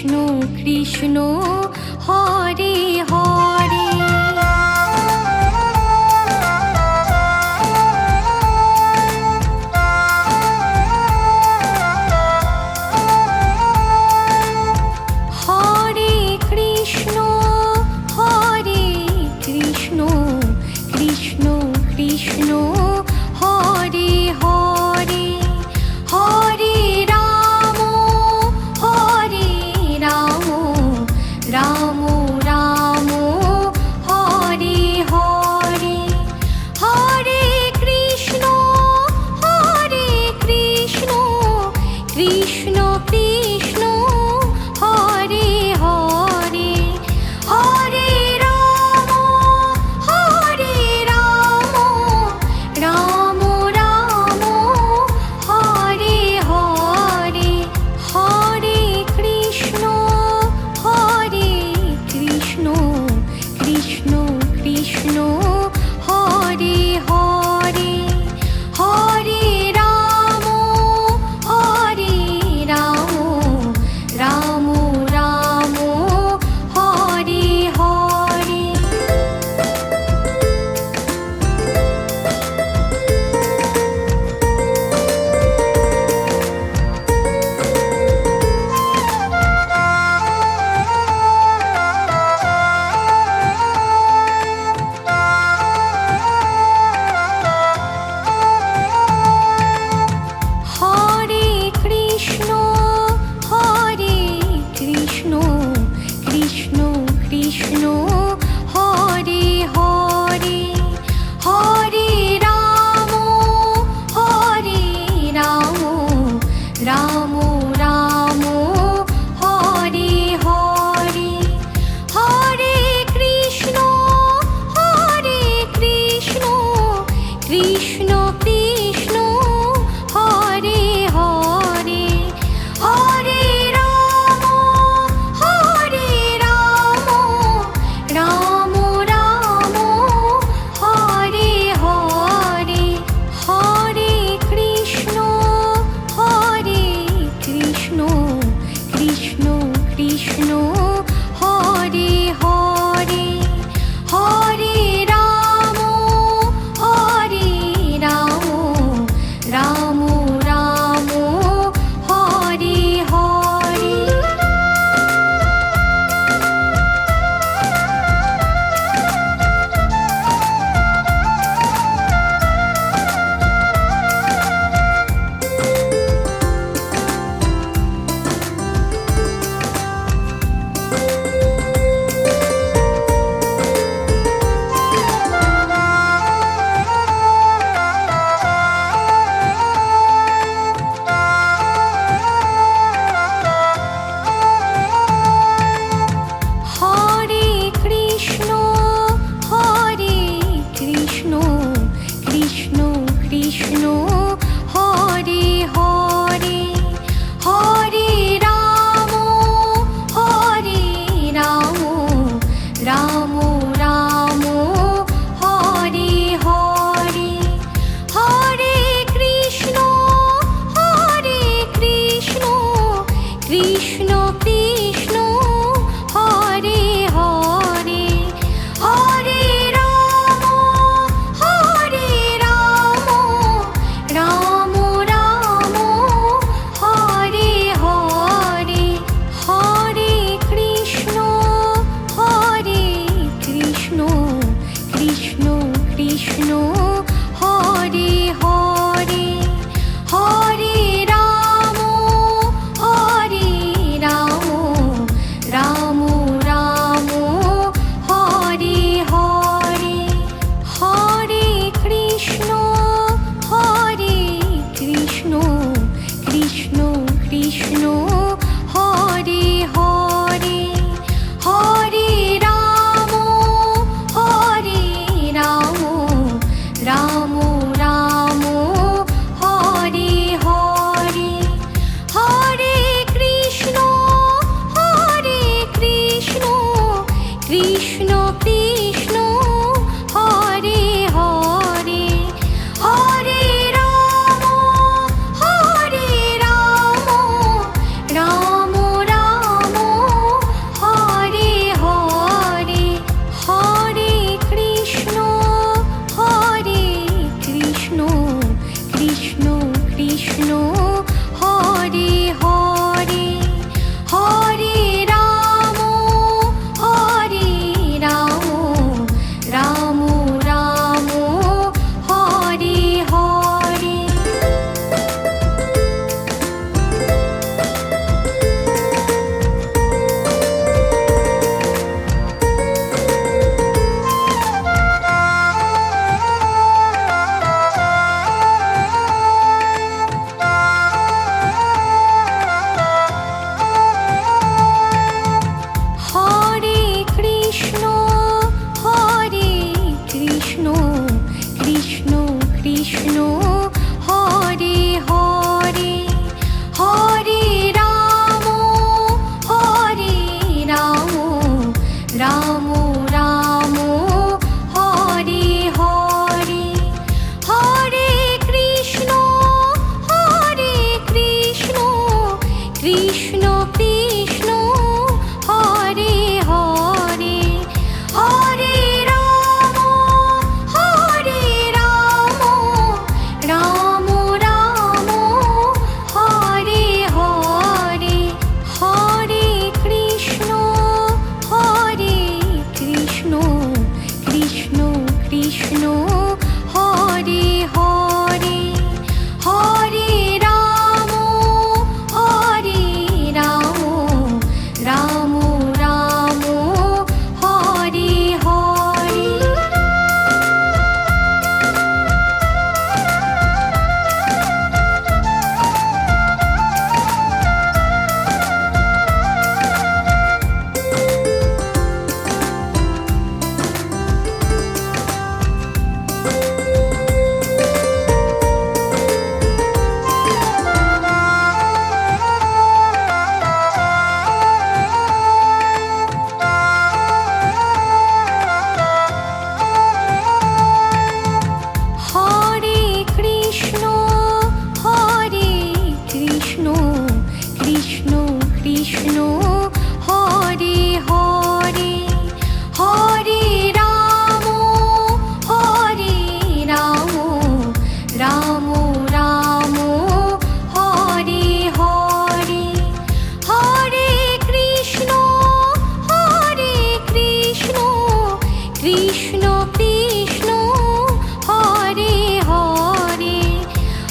Krishna Hare Hare. Hare Krishna Krishna Krishna Hare Hare. Hare Ram Ram Ram Hare Hare. Hare Krishna Krishna Krishna Hare Hare. Hare Ram Ram Ram Hare Hare. Hare Krishna Krishna Krishna Hare Hare. Hare Ram Ram Ram Hare Hare. Hare Krishna Krishna Krishna Hare Hare. Hare Ram Ram Ram Hare Hare. Hare Krishna Krishna Krishna Hare Hare. Hare Ram Ram Ram Hare Hare. Hare Krishna Krishna Krishna Hare Hare. Hare Ram Ram Ram Hare Hare. Hare Krishna Krishna Krishna Hare Hare. Hare Ram Ram Ram Hare Hare. Hare Krishna Krishna Krishna Hare Hare. Hare Ram Ram Ram Hare Hare. Hare Krishna Krishna Krishna Hare Hare. Hare Ram Ram Ram Hare Hare. Hare Krishna Krishna Krishna Hare Hare. Hare Ram Ram Ram Hare Hare. Hare Krishna Krishna Krishna Hare Hare. Hare Ram Krishna Krishna Hare Hare Hare Ram Ram Ram Hare Hare Hare Krishna Krishna Krishna Hare Hare Hare Ram Ram Ram Hare Hare Hare Krishna Krishna Krishna Hare Hare Hare Ram Ram Ram Hare Hare Hare Krishna Krishna Krishna Hare Hare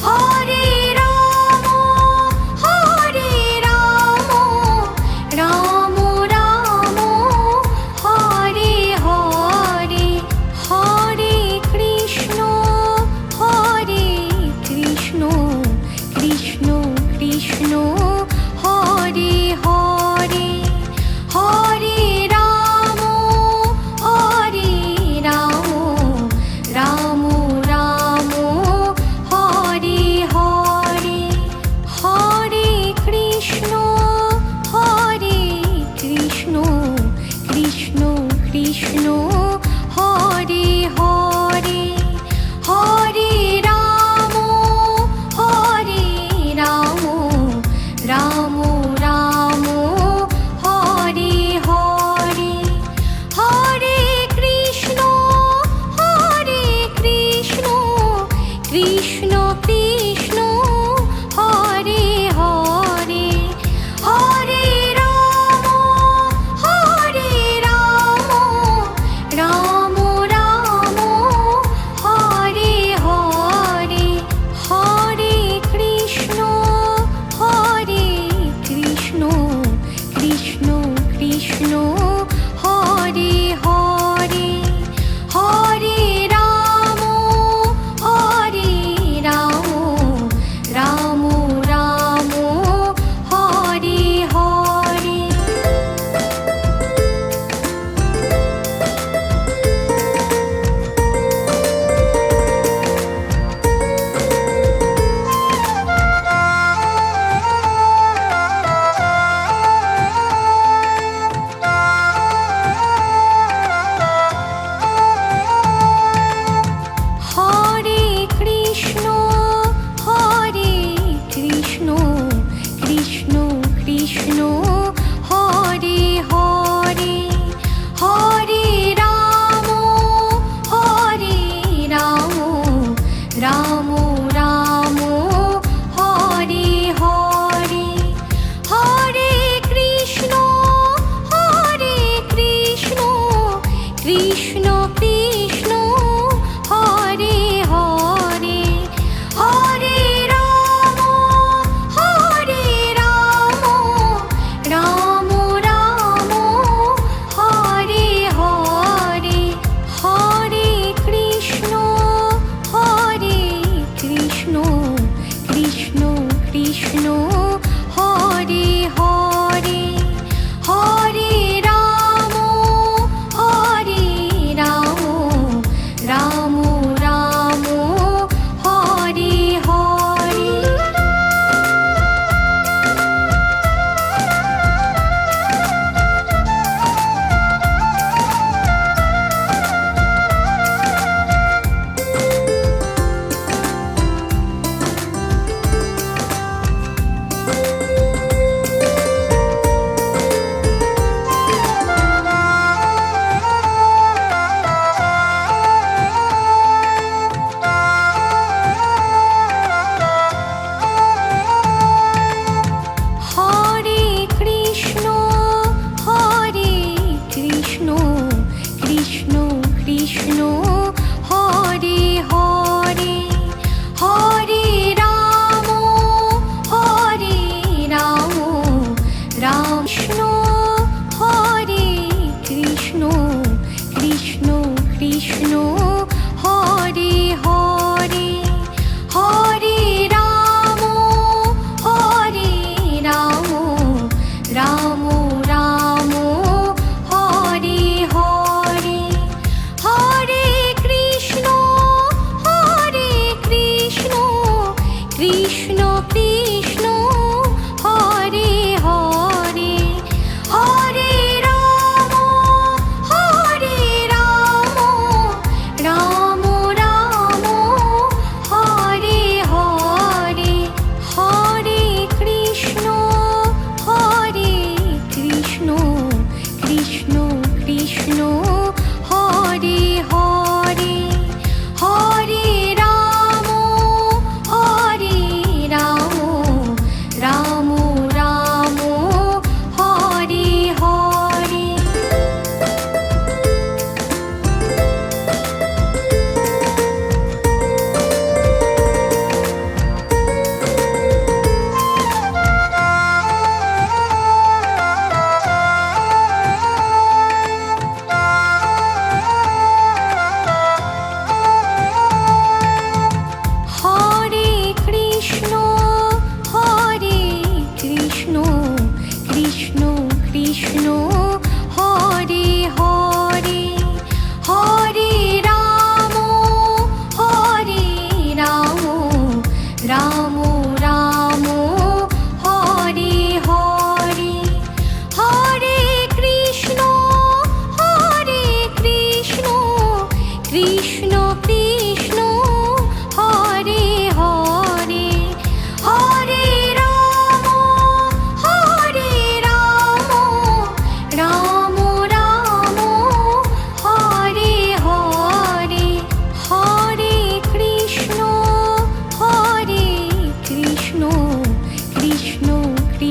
Hare Ram Ram Ram Hare Hare Hare Krishna Krishna Krishna Hare Hare Hare Ram Ram Ram Hare Hare Hare Krishna Krishna Krishna Hare Hare Hare Ram Ram Ram Hare Hare Hare Krishna Krishna Krishna Hare Hare Hare Ram Ram Ram Hare Hare Hare Krishna Krishna Krishna Hare Hare Hare Ram Ram Ram Hare Hare Hare Krishna Krishna Krishna Hare Hare Hare Ram Ram Ram Hare Hare Hare Krishna Krishna Krishna Hare Hare Hare Ram Ram Ram Hare Hare Hare Krishna Krishna Krishna Hare Hare Hare Ram Ram Ram Hare Hare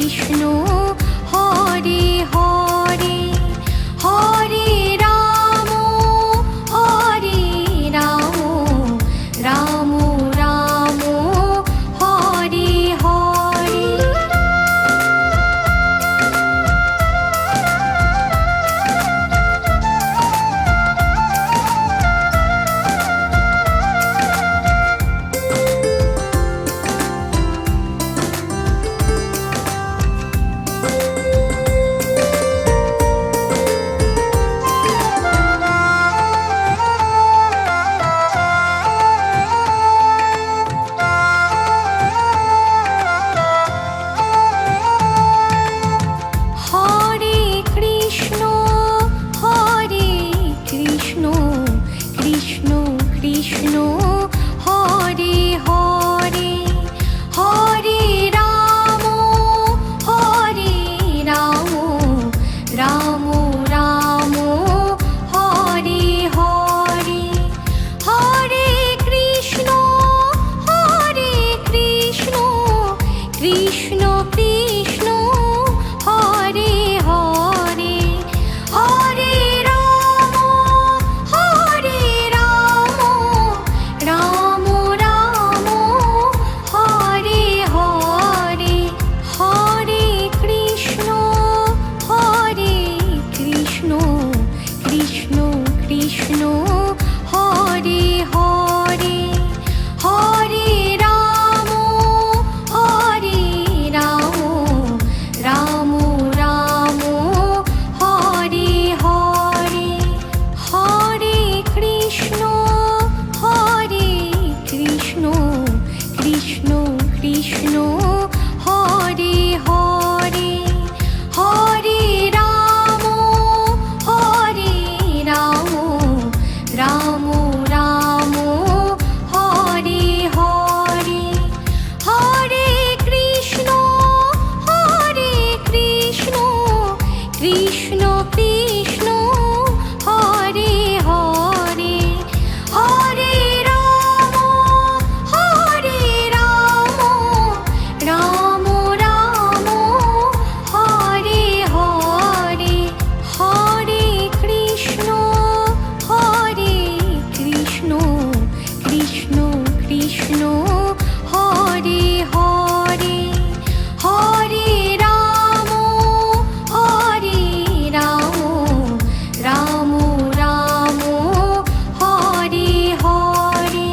Krishna Hare Hare Hare Ram Ram Ram Hare Hare. Hare Krishna Krishna Krishna Hare Hare Hare Ram Ram Ram Hare Hare Hare Krishna Krishna Krishna Hare Hare Hare Ram Ram Ram Hare Hare Hare Krishna Krishna Krishna Hare Hare Hare Ram Ram Ram Hare Hare Hare Krishna Krishna Krishna Hare Hare Hare Ram Ram Ram Hare Hare Hare Krishna Krishna Krishna Hare Hare Hare Ram Ram Ram Hare Hare Hare Krishna Krishna Krishna Hare Hare Hare Ram Ram Ram Hare Hare.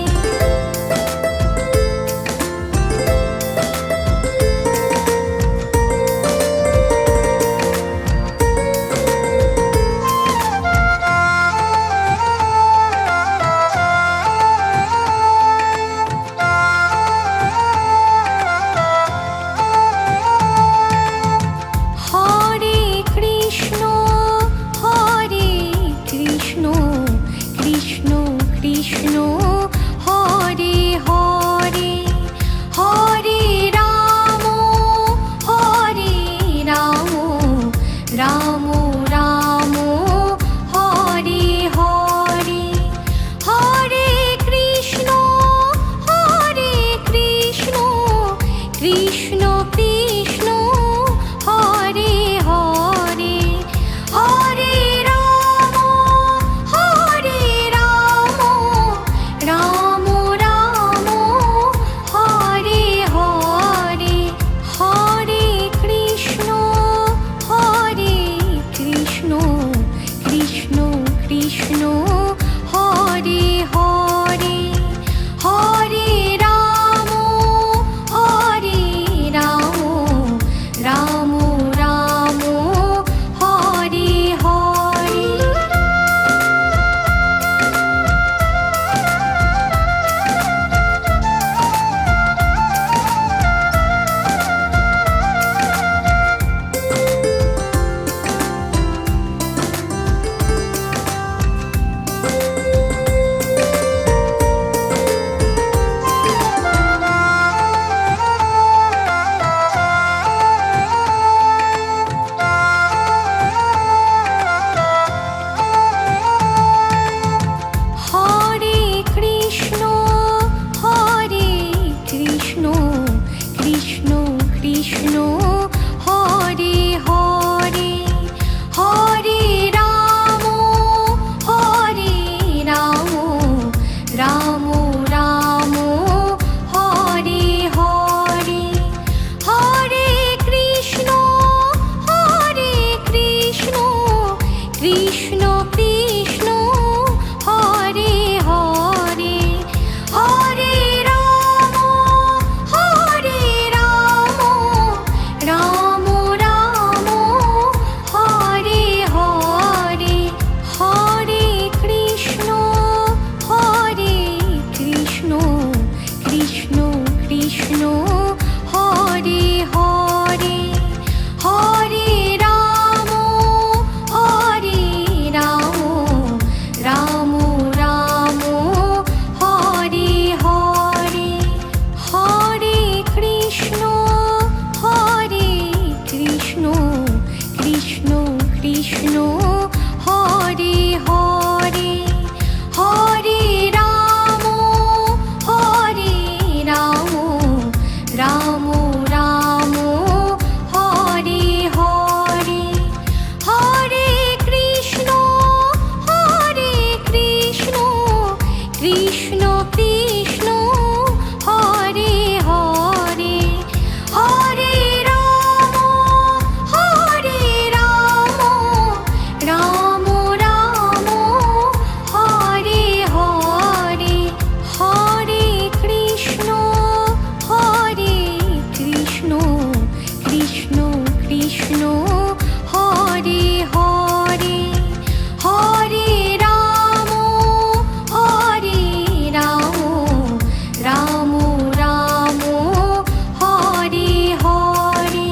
Hare Krishna Krishna Krishna Hare Hare Hare Ram Ram Ram Hare Hare Hare Krishna Krishna Krishna Hare Hare Hare Ram Ram Ram Hare Hare Hare Krishna Krishna Krishna Hare Hare Hare Ram Ram Ram Hare Hare. Krishna Hare Hare Hare Ram Ram Ram Hare Hare Hare Krishna Krishna Krishna Hare Hare Hare Ram Ram Ram Hare Hare Hare Krishna Krishna Krishna Hare Hare Hare Ram Ram Ram Hare Hare Hare Krishna Krishna Krishna Hare Hare Hare Ram Ram Ram Hare Hare Hare Krishna Krishna Krishna Hare Hare Hare Ram Ram Ram Hare Hare Hare Krishna Krishna Krishna Hare Hare Hare Ram Ram Ram Hare Hare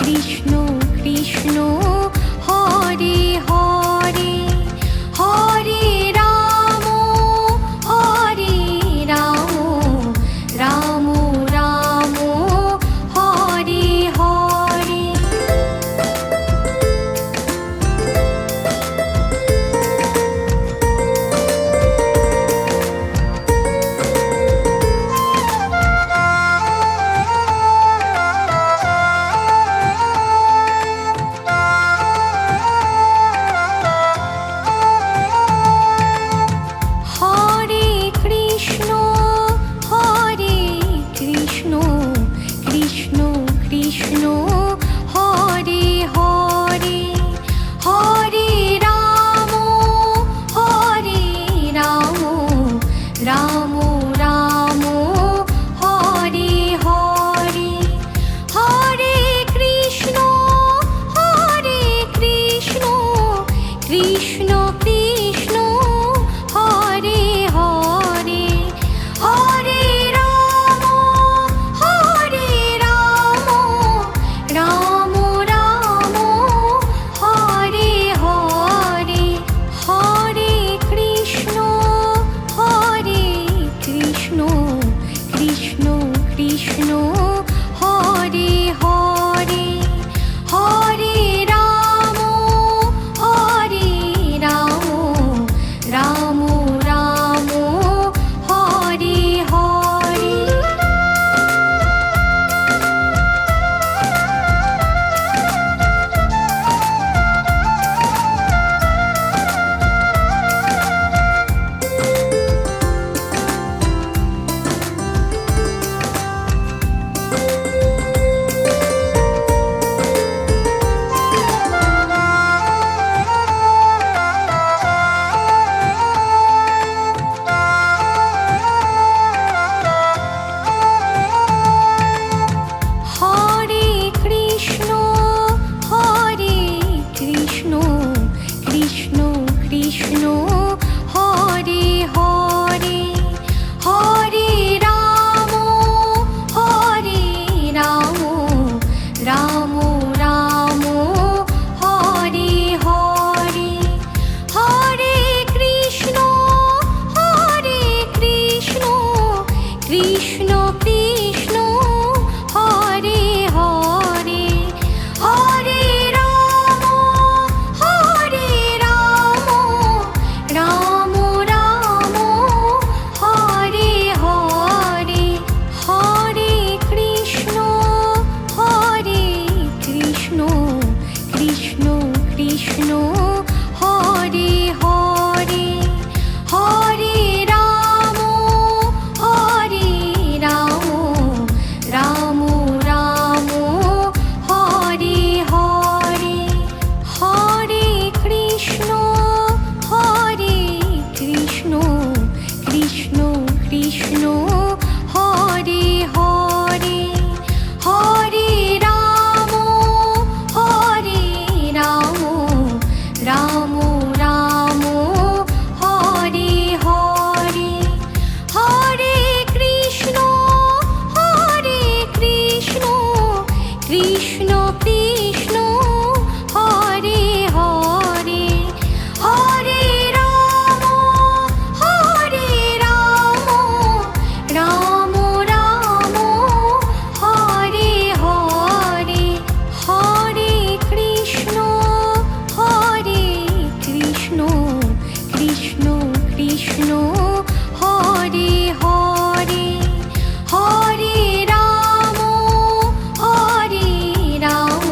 Krishna Krishna Hare Hare Hare Ram Ram Ram Hare Hare. Hare Krishna Krishna Krishna Hare Hare Hare Ram Ram Ram Hare Hare Hare Krishna Krishna Krishna Hare Hare Hare Ram Ram Ram Hare Hare Hare Krishna Krishna Krishna Hare Hare Hare Ram Ram Ram Hare Hare. Hare Krishna Krishna Krishna Hare Hare Hare Ram Ram Ram Hare Hare Hare Krishna Krishna Krishna Hare Hare Hare Ram Ram Ram Hare Hare Hare Krishna Krishna Krishna Hare Hare Hare Ram Ram Ram Hare Hare Hare Krishna Krishna Krishna Hare Hare Hare Ram Ram Ram Hare Hare Hare Krishna Krishna Krishna Hare Hare Hare Ram Ram Ram Hare Hare Hare Krishna Krishna Krishna Hare Hare Hare Ram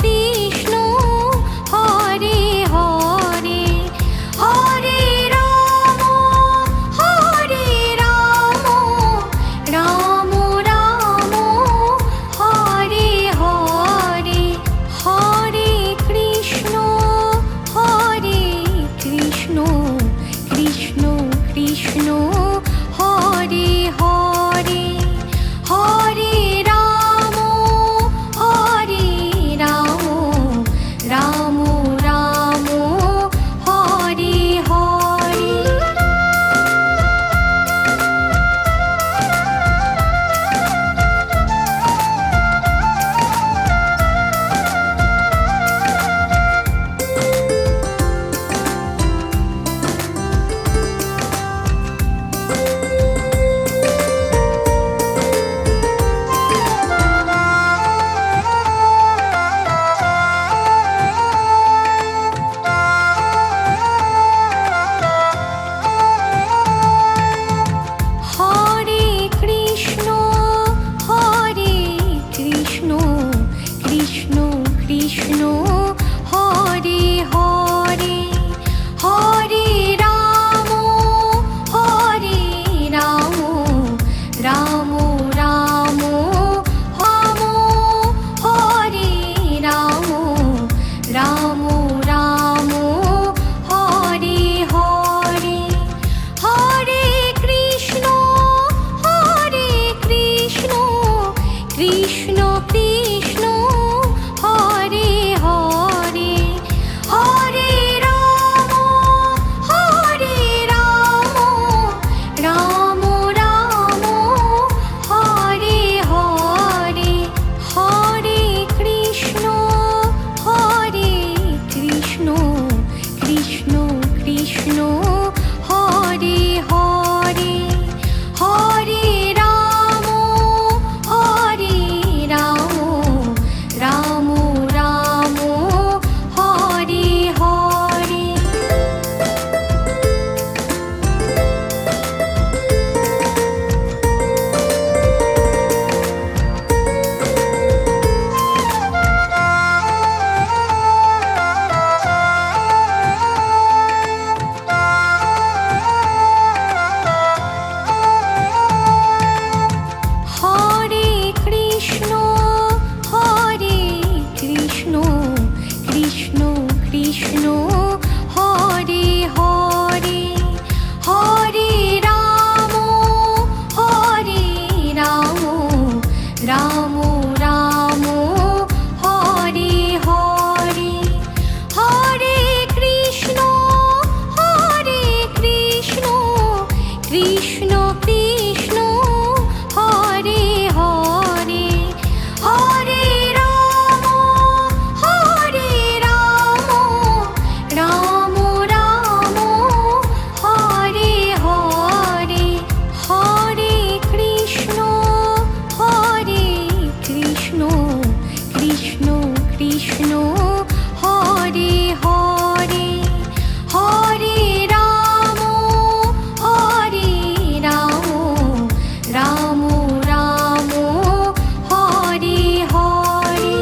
Krishna Hare Hare Hare Ram Ram Ram Hare Hare Hare Krishna Krishna Krishna Hare Hare Hare Ram Ram Ram Hare Hare Hare Krishna Krishna Krishna Hare Hare Hare Ram Ram Ram Hare Ram Ram Ram Hare Hare Hare Krishna Krishna Krishna Hare Hare Hare Ram Ram Ram Hare Hare Hare Krishna Krishna Krishna Hare Hare Hare Ram Ram Ram Hare Hare Hare Krishna Krishna Krishna Hare Hare Hare Ram Ram Ram Hare Hare Hare Krishna Krishna Krishna Hare Hare Hare Ram Ram Ram Hare Hare Hare Krishna Krishna Krishna Hare Hare Hare Ram Ram Ram Hare Hare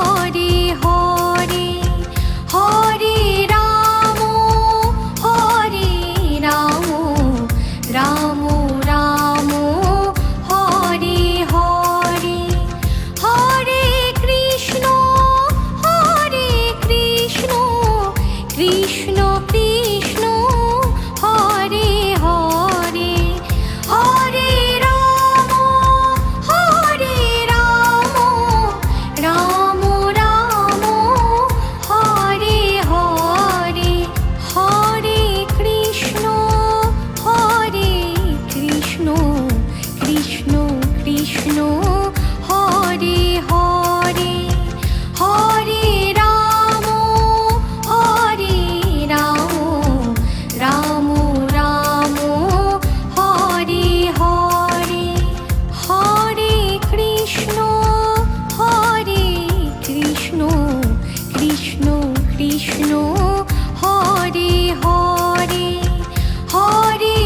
Hare Hare Hare Ram Ram Ram Hare Hare Hare Krishna Krishna Krishna Hare Hare Hare Ram Ram Ram Hare Hare Hare Krishna Krishna Krishna Hare Hare Hare Ram Ram Ram Hare Hare Hare Krishna Krishna Krishna Hare Hare Hare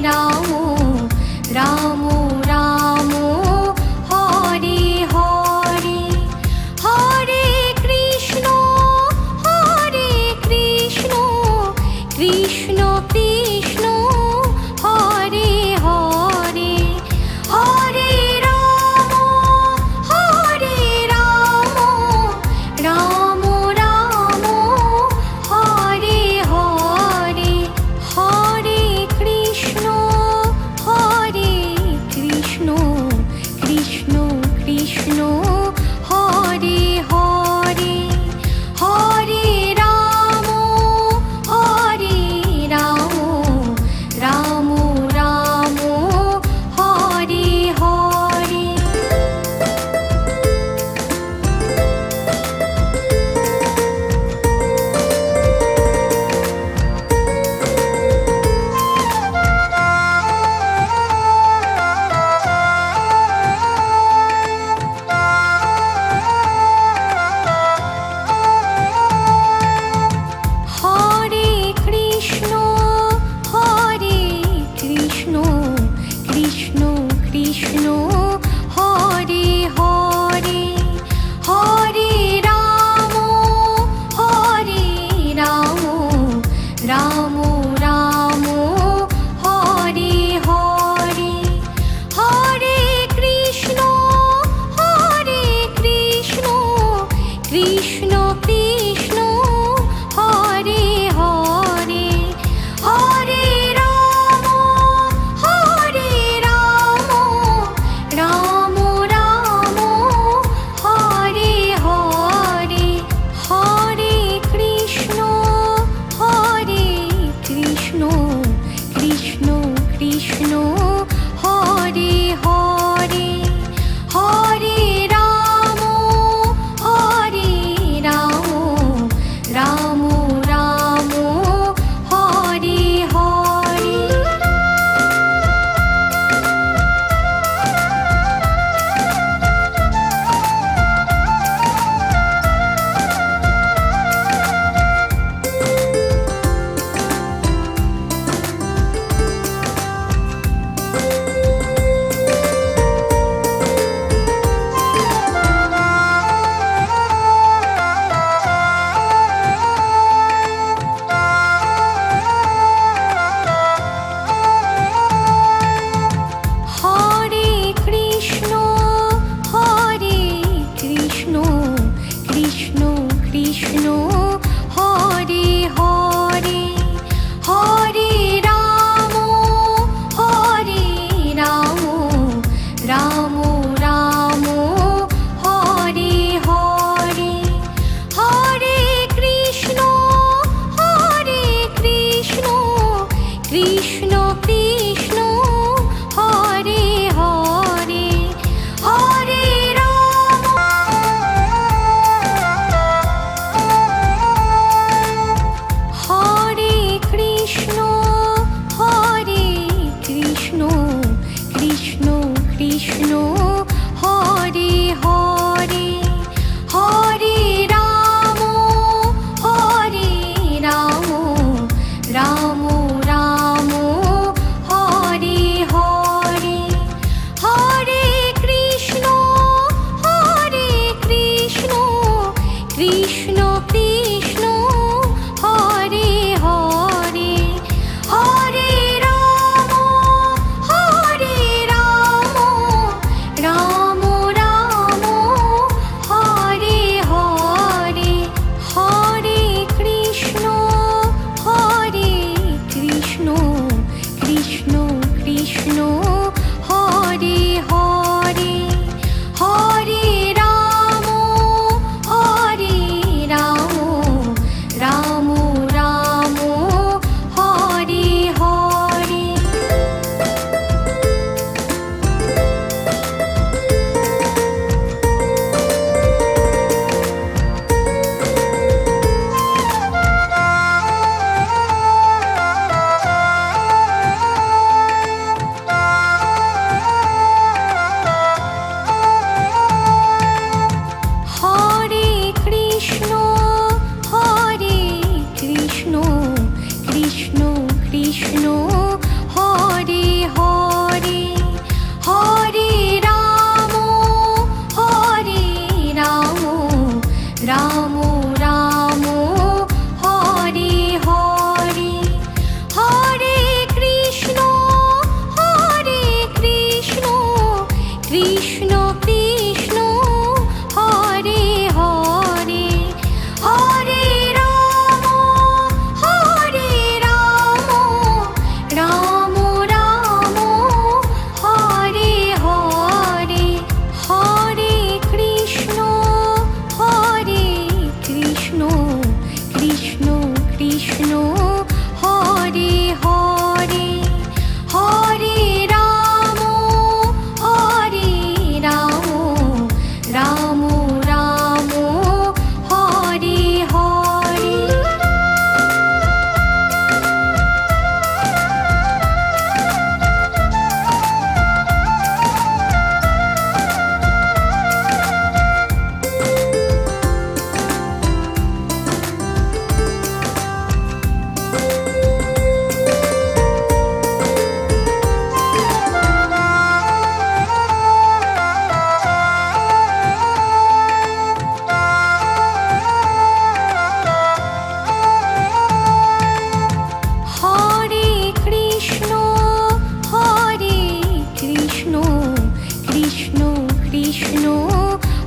Ram Ram Ram Hare Hare Hare Krishna Krishna Krishna Hare Hare Hare Ram Ram Ram Hare Hare Hare Krishna Krishna Krishna Hare Hare Hare Ram Ram Ram Hare Hare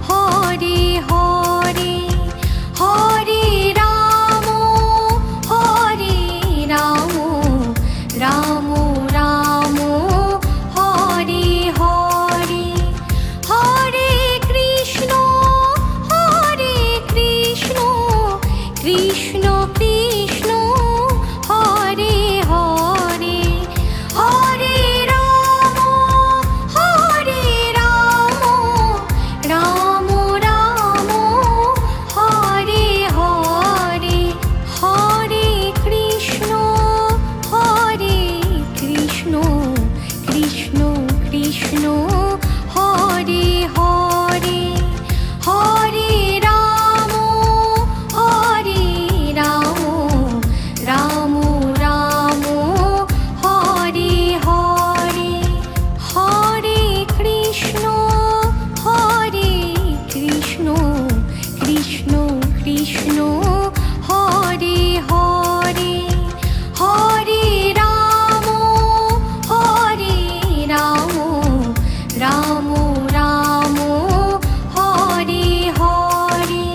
Hare Hare Hare Ram Ram Ram Hare Hare Hare Krishna Krishna Krishna Hare Hare Hare Ram Ram Ram Hare Hare Hare Krishna Krishna Krishna Hare Hare Hare Ram Ram Ram Hare Hare Hare Krishna Krishna Krishna Hare Hare Hare Ram Ram Ram Hare Hare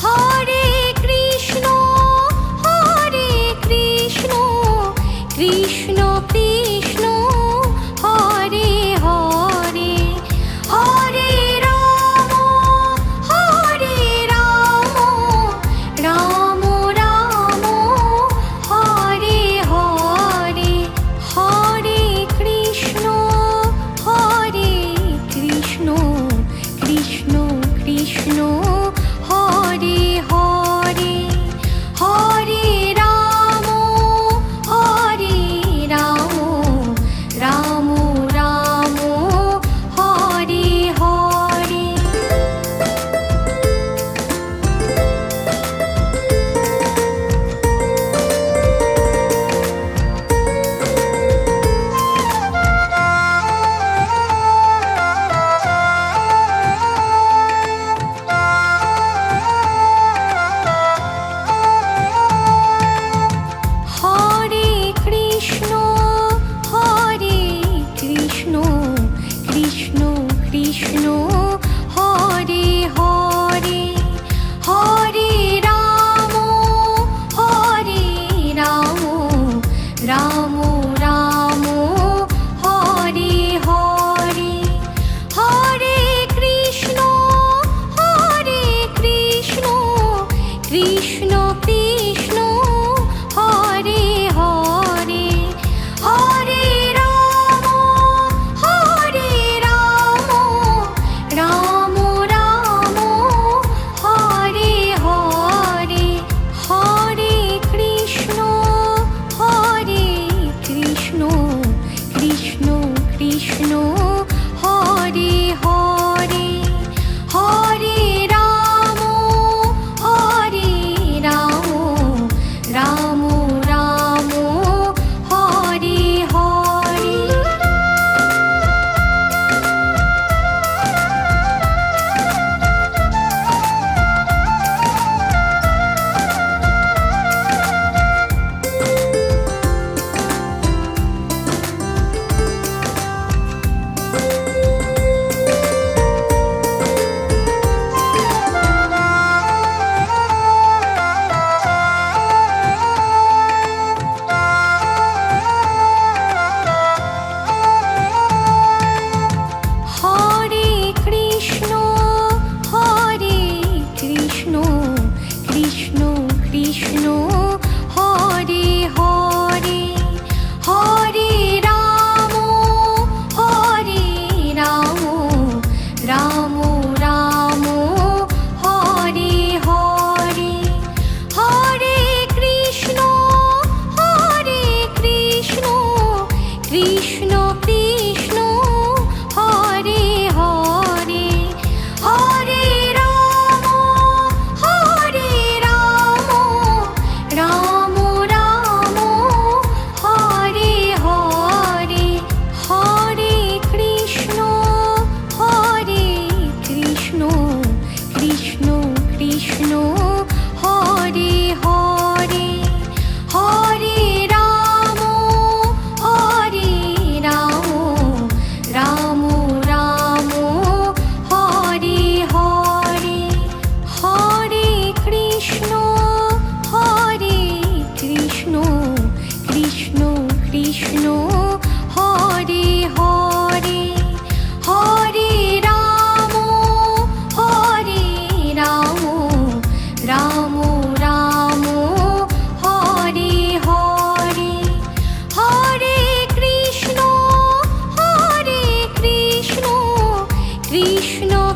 Hare Krishna Krishna Krishna Hare Hare Hare Ram Ram Ram Hare Hare Hare Krishna Krishna Krishna Hare Hare Hare Ram Ram Ram Hare Hare Hare Krishna Krishna Krishna Hare Hare Hare Ram Ram Ram Hare Hare Hare Krishna Krishna Krishna Hare Hare Hare Ram Ram Ram Hare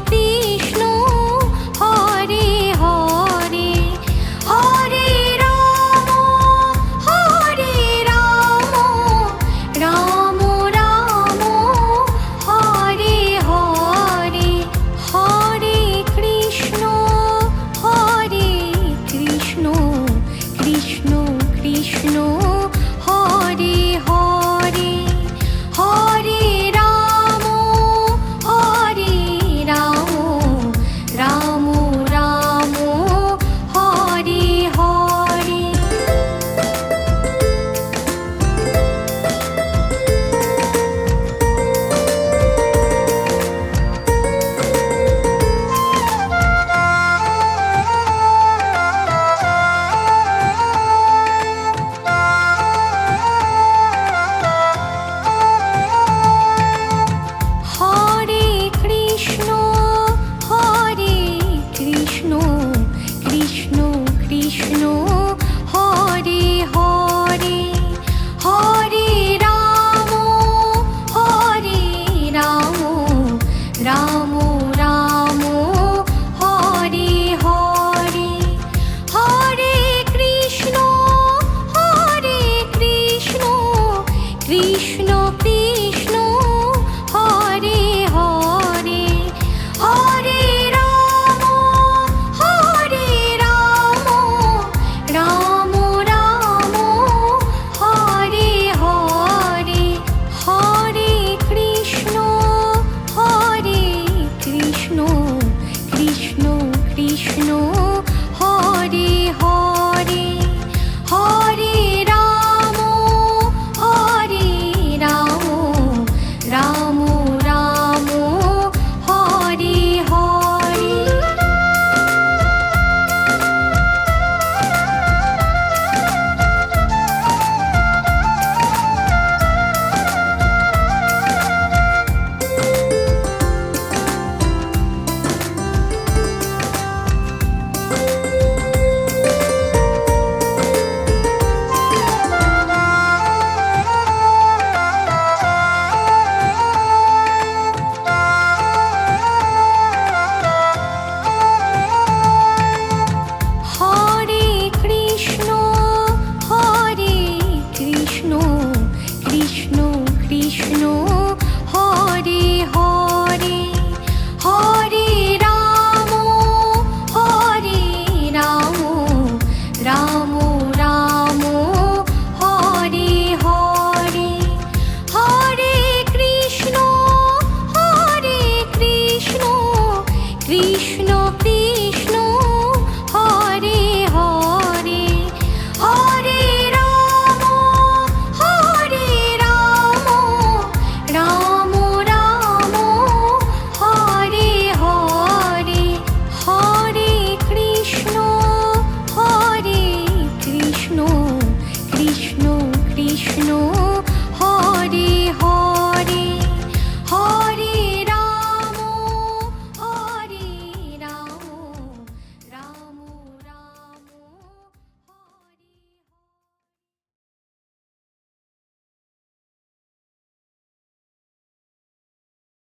Krishna